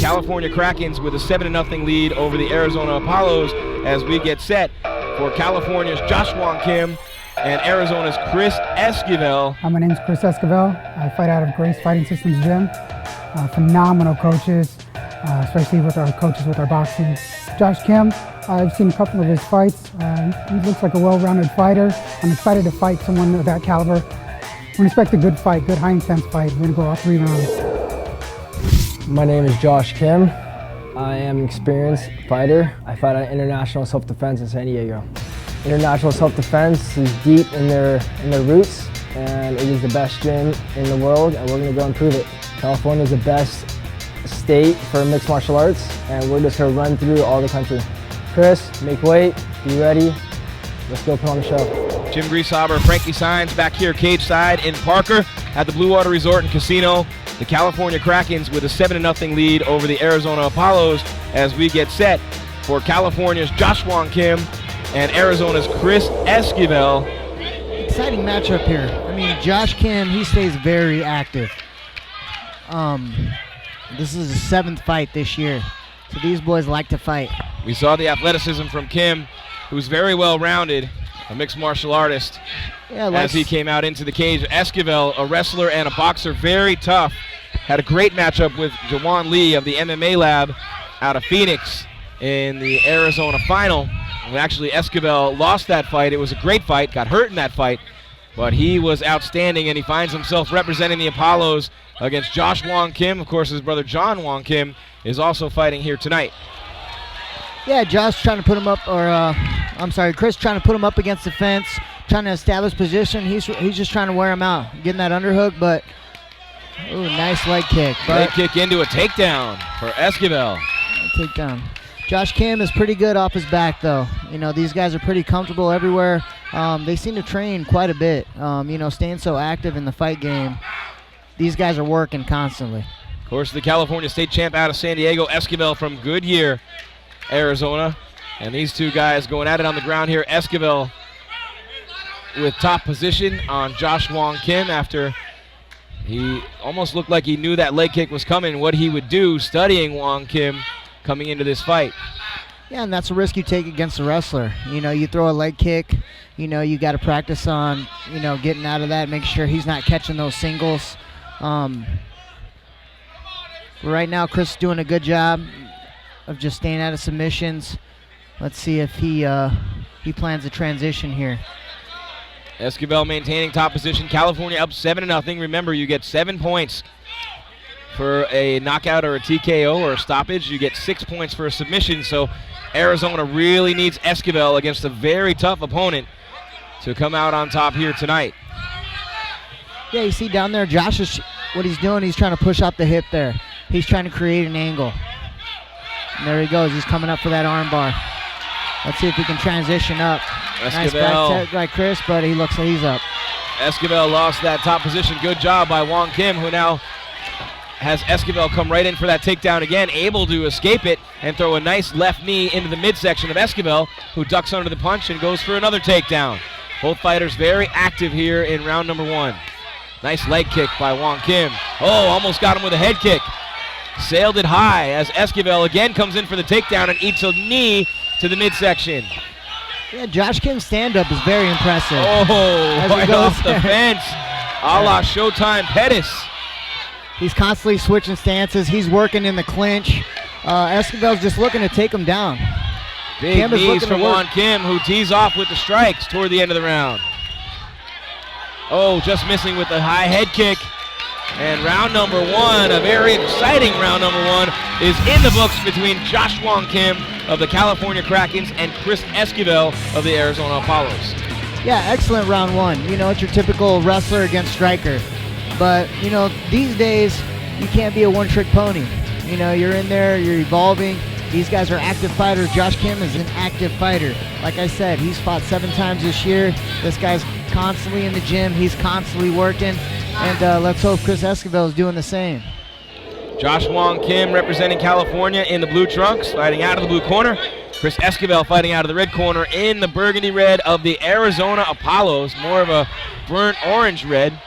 California Krakens with a 7-0 lead over the Arizona Apollos as we get set for California's Josh Wong Kim and Arizona's Chris Esquivel. My name is Chris Esquivel. I fight out of Grace Fighting Systems Gym. Phenomenal coaches, especially with our coaches with our boxing. Josh Kim, I've seen a couple of his fights. He looks like a well-rounded fighter. I'm excited to fight someone of that caliber. We expect a good fight, good high-intense fight. We're going to go all 3 rounds. My name is Josh Kim. I am an experienced fighter. I fight at International Self-Defense in San Diego. International Self-Defense is deep in their roots, and it is the best gym in the world, and we're going to go and prove it. California is the best state for mixed martial arts, and we're just going to run through all the country. Chris, make weight, be ready. Let's go put on the show. Jim Grieshaber, Frankie Saenz back here cage side in Parker at the Blue Water Resort and Casino. The California Krakens with a 7-0 lead over the Arizona Apollos as we get set for California's Josh Wong Kim and Arizona's Chris Esquivel. Exciting matchup here. I mean, Josh Kim, he stays very active. This is his 7th fight this year, so these boys like to fight. We saw the athleticism from Kim, who's very well-rounded, a mixed martial artist, as he came out into the cage. Esquivel, a wrestler and a boxer, very tough. Had a great matchup with Jawan Lee of the MMA Lab out of Phoenix in the Arizona final. And actually, Esquivel lost that fight. It was a great fight, got hurt in that fight, but he was outstanding, and he finds himself representing the Apollos against Josh Wong Kim. Of course, his brother John Wong Kim is also fighting here tonight. Yeah, Josh trying to put him up, Chris trying to put him up against the fence, trying to establish position. He's just trying to wear him out, getting that underhook, but ooh, nice leg kick. Leg kick into a takedown for Esquivel. Takedown. Josh Kim is pretty good off his back, though. You know, these guys are pretty comfortable everywhere. They seem to train quite a bit, staying so active in the fight game. These guys are working constantly. Of course, the California State champ out of San Diego, Esquivel from Goodyear, Arizona. And these two guys going at it on the ground here. Esquivel with top position on Josh Wong Kim after he almost looked like he knew that leg kick was coming, what he would do, studying Wong Kim coming into this fight. Yeah, and that's a risk you take against a wrestler. You know, you throw a leg kick, you got to practice on, getting out of that, make sure he's not catching those singles. Right now, Chris is doing a good job of just staying out of submissions. Let's see if he plans a transition here. Esquivel maintaining top position. California up 7-0. Remember, you get 7 points for a knockout or a TKO or a stoppage. You get 6 points for a submission. So Arizona really needs Esquivel against a very tough opponent to come out on top here tonight. Yeah, you see down there, Josh is what he's doing. He's trying to push out the hip there. He's trying to create an angle. And there he goes. He's coming up for that arm bar. Let's see if he can transition up. Nice back by Chris, but he looks like he's up. Esquivel lost that top position. Good job by Wong Kim, who now has Esquivel come right in for that takedown again, able to escape it and throw a nice left knee into the midsection of Esquivel, who ducks under the punch and goes for another takedown. Both fighters very active here in round number 1. Nice leg kick by Wong Kim. Oh, almost got him with a head kick. Sailed it high as Esquivel again comes in for the takedown and eats a knee to the midsection. Yeah, Josh Kim's stand-up is very impressive. Oh, right off the fence, a la Showtime Pettis. He's constantly switching stances. He's working in the clinch. Esquivel's just looking to take him down. Big knees from Wong Kim, who tees off with the strikes toward the end of the round. Oh, just missing with the high head kick. And round number 1, a very exciting round number 1, is in the books between Josh Wong Kim of the California Krakens and Chris Esquivel of the Arizona Apollos. Yeah, excellent round 1. It's your typical wrestler against striker. But, these days, you can't be a one-trick pony. You're in there, you're evolving. These guys are active fighters. Josh Kim is an active fighter. Like I said, he's fought 7 times this year. This guy's constantly in the gym. He's constantly working. And let's hope Chris Esquivel is doing the same. Josh Wong Kim representing California in the blue trunks, fighting out of the blue corner. Chris Esquivel fighting out of the red corner in the burgundy red of the Arizona Apollos. More of a burnt orange red.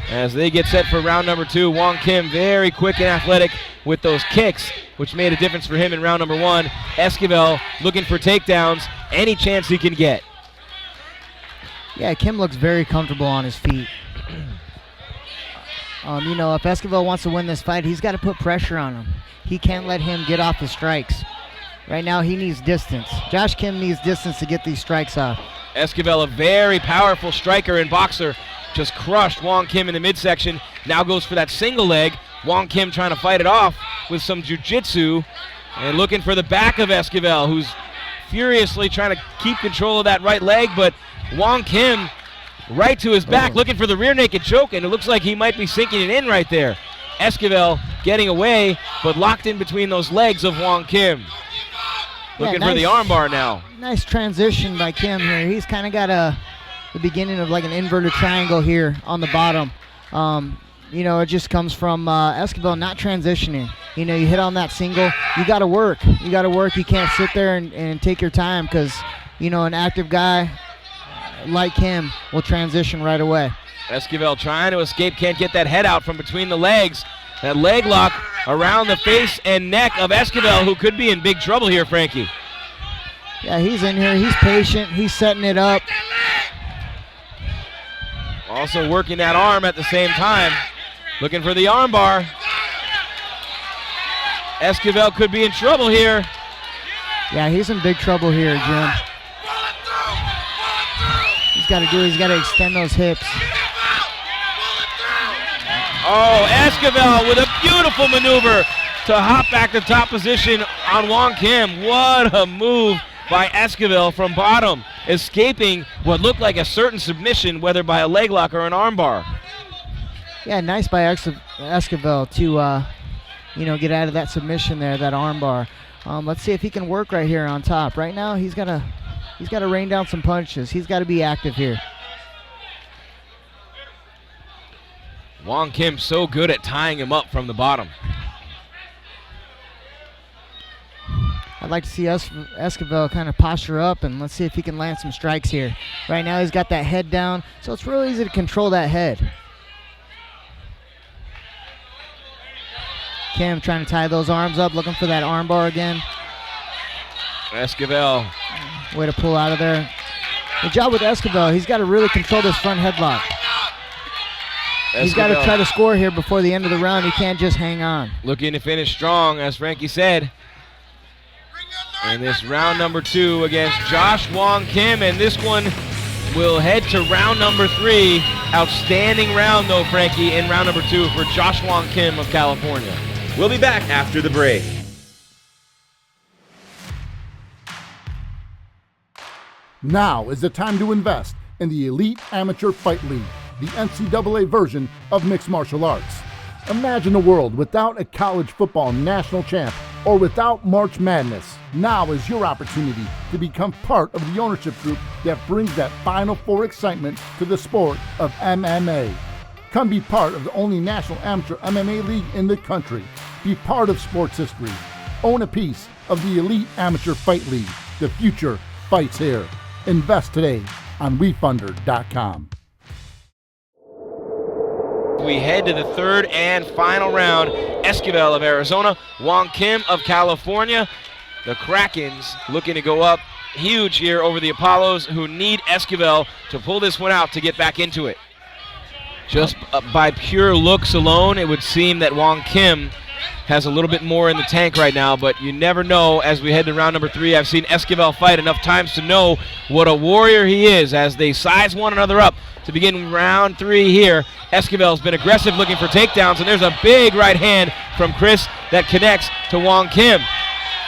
As they get set for round number 2, Wong Kim very quick and athletic with those kicks, which made a difference for him in round number 1. Esquivel looking for takedowns, any chance he can get. Yeah, Kim looks very comfortable on his feet. If Esquivel wants to win this fight, he's got to put pressure on him. He can't let him get off the strikes. Right now, he needs distance. Josh Kim needs distance to get these strikes off. Esquivel, a very powerful striker and boxer, just crushed Wong Kim in the midsection. Now goes for that single leg. Wong Kim trying to fight it off with some jiu-jitsu and looking for the back of Esquivel, who's furiously trying to keep control of that right leg, but Wong Kim right to his back, looking for the rear naked choke, and it looks like he might be sinking it in right there. Esquivel getting away, but locked in between those legs of Wong Kim. Looking for the armbar now. Nice transition by Kim here. He's kind of got the beginning of like an inverted triangle here on the bottom. It just comes from Esquivel not transitioning. You hit on that single, you got to work. You got to work. You can't sit there and take your time because, an active guy like him will transition right away. Esquivel trying to escape, can't get that head out from between the legs. That leg lock around the face and neck of Esquivel, who could be in big trouble here, Frankie. Yeah, he's in here. He's patient. He's setting it up. Also working that arm at the same time. Looking for the armbar. Esquivel could be in trouble here. Yeah, he's in big trouble here, Jim. He's got to extend those hips. Oh, Esquivel with a beautiful maneuver to hop back to top position on Wong Kim. What a move by Esquivel from bottom, escaping what looked like a certain submission, whether by a leg lock or an armbar. Yeah, nice by Esquivel to get out of that submission there, that armbar. Let's see if he can work right here on top. Right now, he's got to rain down some punches. He's got to be active here. Wong Kim so good at tying him up from the bottom. I'd like to see Esquivel kind of posture up, and let's see if he can land some strikes here. Right now he's got that head down, so it's really easy to control that head. Kim trying to tie those arms up, looking for that armbar again. Esquivel. Way to pull out of there. Good job with Esquivel. He's got to really control this front headlock. He's got to try to score here before the end of the round. He can't just hang on. Looking to finish strong, as Frankie said. And this round number 2 against Josh Wong Kim, and this one will head to round number 3. Outstanding round, though, Frankie, in round number 2 for Josh Wong Kim of California. We'll be back after the break. Now is the time to invest in the Elite Amateur Fight League, the NCAA version of mixed martial arts. Imagine a world without a college football national champ or without March Madness. Now is your opportunity to become part of the ownership group that brings that Final Four excitement to the sport of MMA. Come be part of the only national amateur MMA league in the country. Be part of sports history. Own a piece of the Elite Amateur Fight League. The future fights here. Invest today on WeFunder.com. We head to the 3rd and final round. Esquivel of Arizona, Wong Kim of California. The Krakens looking to go up huge here over the Apollos, who need Esquivel to pull this one out to get back into it. Just by pure looks alone, it would seem that Wong Kim has a little bit more in the tank right now, but you never know as we head to round number 3. I've seen Esquivel fight enough times to know what a warrior he is as they size one another up to begin round 3 here. Esquivel's been aggressive looking for takedowns, and there's a big right hand from Chris that connects to Wong Kim.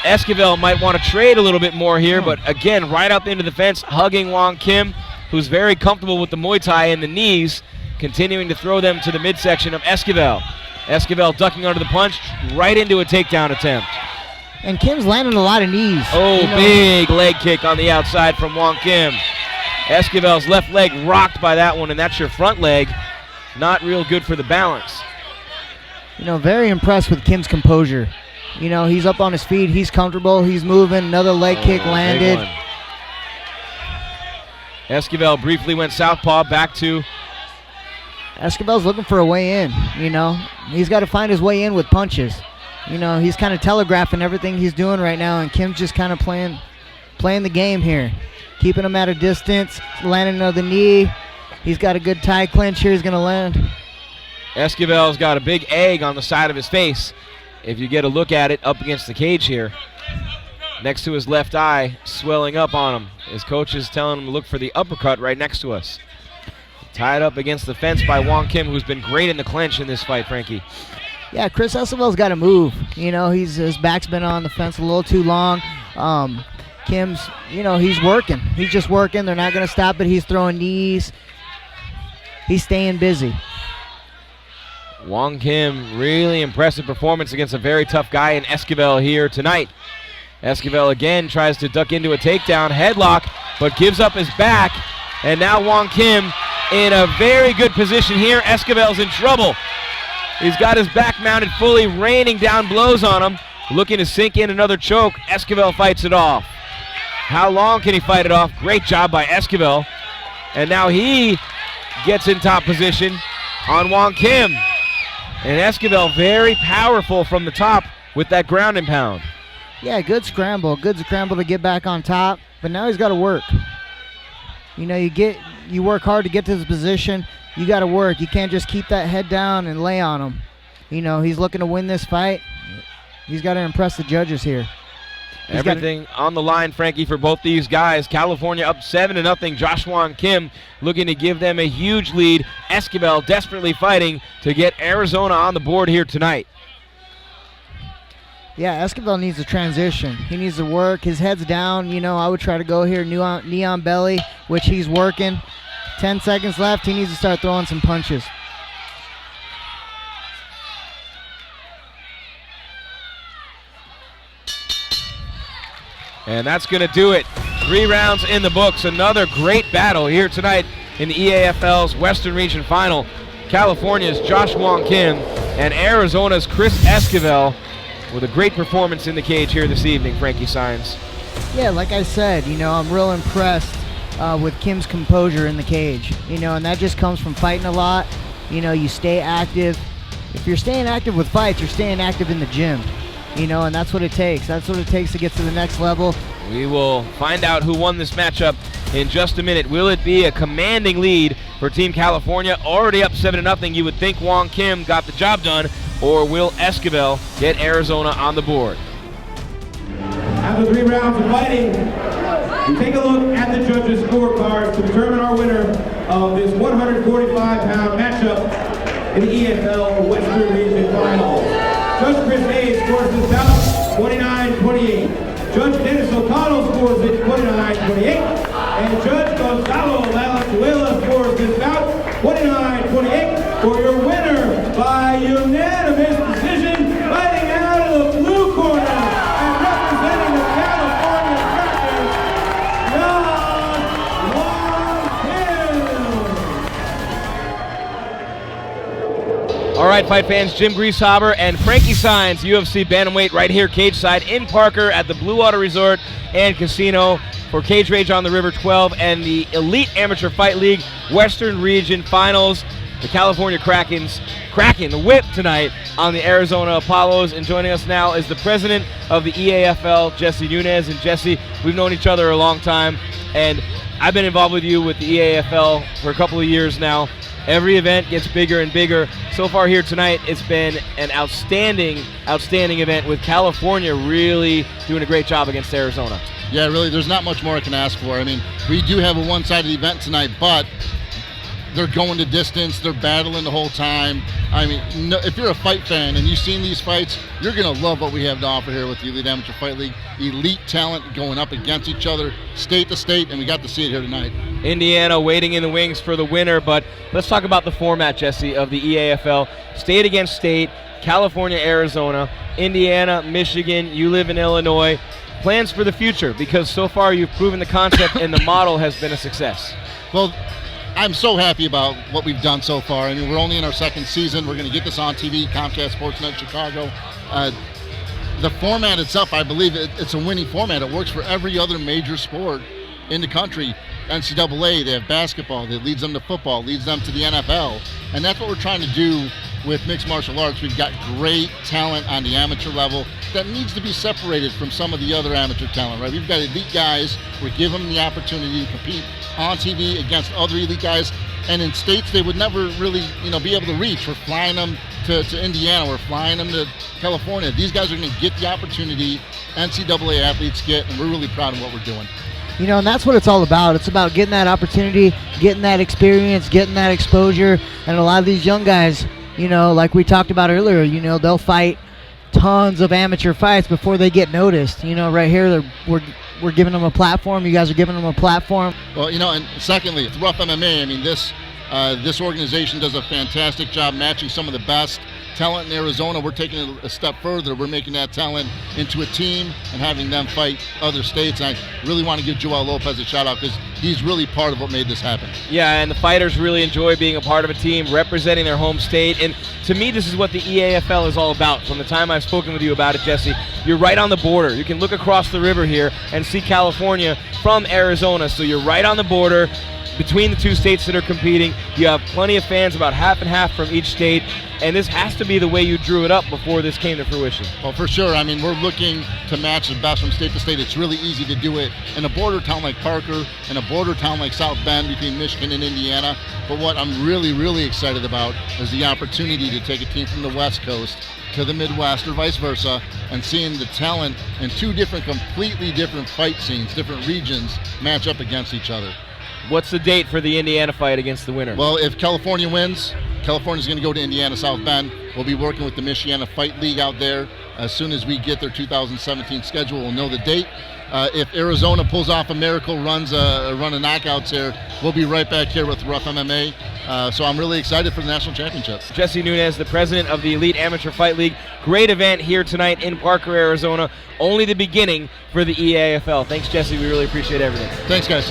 Esquivel might want to trade a little bit more here, but again, right up into the fence, hugging Wong Kim, who's very comfortable with the Muay Thai and the knees, continuing to throw them to the midsection of Esquivel. Esquivel ducking under the punch, right into a takedown attempt. And Kim's landing a lot of knees. Oh, big leg kick on the outside from Wong Kim. Esquivel's left leg rocked by that one, and that's your front leg. Not real good for the balance. Very impressed with Kim's composure. He's up on his feet. He's comfortable. He's moving. Another leg kick landed. Esquivel briefly went southpaw back to Esquivel's looking for a way in, you know. He's got to find his way in with punches. You know, he's kind of telegraphing everything he's doing right now, and Kim's just kind of playing the game here. Keeping him at a distance, landing another knee. He's got a good tie clinch here. He's going to land. Esquivel's got a big egg on the side of his face. If you get a look at it up against the cage here, next to his left eye, swelling up on him. His coach is telling him to look for the uppercut right next to us. Tied up against the fence by Wong Kim, who's been great in the clinch in this fight, Frankie. Yeah, Chris Esquivel's got to move. You know, his back's been on the fence a little too long. Kim's, you know, he's working. He's just working. They're not going to stop it. He's throwing knees. He's staying busy. Wong Kim, really impressive performance against a very tough guy in Esquivel here tonight. Esquivel again tries to duck into a takedown, headlock, but gives up his back. And now Wong Kim in a very good position here. Esquivel's in trouble. He's got his back mounted fully, raining down blows on him, looking to sink in another choke. Esquivel fights it off. How long can he fight it off? Great job by Esquivel. And now he gets in top position on Wong Kim. And Esquivel very powerful from the top with that ground and pound. Yeah, good scramble to get back on top, but now he's got to work. You know, you work hard to get to this position. You got to work. You can't just keep that head down and lay on him. You know, he's looking to win this fight. He's got to impress the judges here. Everything on the line, Frankie, for both these guys. California up 7-0. Josh Wong Kim looking to give them a huge lead. Esquivel desperately fighting to get Arizona on the board here tonight. Yeah, Esquivel needs a transition. He needs to work. His head's down. You know, I would try to go here, knee on belly, which he's working. 10 seconds left. He needs to start throwing some punches. And that's going to do it. 3 rounds in the books. Another great battle here tonight in the EAFL's Western Region Final. California's Josh Wong Kim and Arizona's Chris Esquivel with a great performance in the cage here this evening, Frankie Saenz. Yeah, like I said, you know, I'm real impressed with Kim's composure in the cage. You know, and that just comes from fighting a lot. You know, you stay active. If you're staying active with fights, you're staying active in the gym. You know, and that's what it takes. That's what it takes to get to the next level. We will find out who won this matchup in just a minute. Will it be a commanding lead for Team California? Already up 7-0. You would think Wong Kim got the job done, or will Esquivel get Arizona on the board? After 3 rounds of fighting, we take a look at the judges' scorecards to determine our winner of this 145-pound matchup in the EFL Western Region Final. Judge Chris Hayes scores this bout 29-28. Judge Dennis O'Connell scores it 29-28. And Judge Gonzalo Valenzuela scores this bout 29-28 for your winner by unanimous decision, fighting out of the blue corner and representing the California Crackers, Josh Wong Kim. All right, fight fans, Jim Grieshaber and Frankie Saenz, UFC Bantamweight, right here cage side in Parker at the Blue Water Resort and Casino for Cage Rage on the River 12 and the Elite Amateur Fight League Western Region Finals. The California Krakens cracking the whip tonight on the Arizona Apollos. And joining us now is the president of the EAFL, Jesse Nunez. And Jesse, we've known each other a long time, and I've been involved with you with the EAFL for a couple of years now. Every event gets bigger and bigger. So far here tonight, it's been an outstanding event with California really doing a great job against Arizona. Yeah, really, there's not much more I can ask for. I mean, we do have a one-sided event tonight, but they're going the distance. They're battling the whole time. I mean, if you're a fight fan and you've seen these fights, you're going to love what we have to offer here with the Elite Amateur Fight League. Elite talent going up against each other, state to state, and we got to see it here tonight. Indiana waiting in the wings for the winner, but let's talk about the format, Jesse, of the EAFL. State against state, California, Arizona, Indiana, Michigan, you live in Illinois. Plans for the future, because so far you've proven the concept and the model has been a success. Well, I'm so happy about what we've done so far. I mean, we're only in our second season. We're going to get this on TV, Comcast Sportsnet Chicago. The format itself, I believe it's a winning format. It works for every other major sport in the country. NCAA, they have basketball that leads them to football, leads them to the NFL. And that's what we're trying to do with mixed martial arts. We've got great talent on the amateur level that needs to be separated from some of the other amateur talent, right? We've got elite guys. We're giving them the opportunity to compete on TV against other elite guys. And in states they would never really, be able to reach. We're flying them to Indiana. We're flying them to California. These guys are going to get the opportunity NCAA athletes get, and we're really proud of what we're doing. And that's what it's all about. It's about getting that opportunity, getting that experience, getting that exposure. And a lot of these young guys, like we talked about earlier, they'll fight tons of amateur fights before they get noticed. Right here, we're giving them a platform. You guys are giving them a platform. Well, and secondly, it's Rough MMA. I mean, this organization does a fantastic job matching some of the best talent in Arizona. We're taking it a step further. We're making that talent into a team and having them fight other states. And I really want to give Joel Lopez a shout out because he's really part of what made this happen. Yeah, and the fighters really enjoy being a part of a team, representing their home state. And to me, this is what the EAFL is all about. From the time I've spoken with you about it, Jesse, you're right on the border. You can look across the river here and see California from Arizona. So you're right on the border between the two states that are competing. You have plenty of fans, about half and half from each state. And this has to be the way you drew it up before this came to fruition. Well, for sure. I mean, we're looking to match the best from state to state. It's really easy to do it in a border town like Parker, in a border town like South Bend between Michigan and Indiana. But what I'm really, really excited about is the opportunity to take a team from the West Coast to the Midwest or vice versa, and seeing the talent in two completely different fight scenes, different regions match up against each other. What's the date for the Indiana fight against the winner? Well, if California wins, California's going to go to Indiana, South Bend. We'll be working with the Michiana Fight League out there. As soon as we get their 2017 schedule, we'll know the date. If Arizona pulls off a miracle, runs a run of knockouts here, we'll be right back here with Rough MMA. So I'm really excited for the national championships. Jesse Nunez, the president of the Elite Amateur Fight League. Great event here tonight in Parker, Arizona. Only the beginning for the EAFL. Thanks, Jesse. We really appreciate everything. Thanks, guys.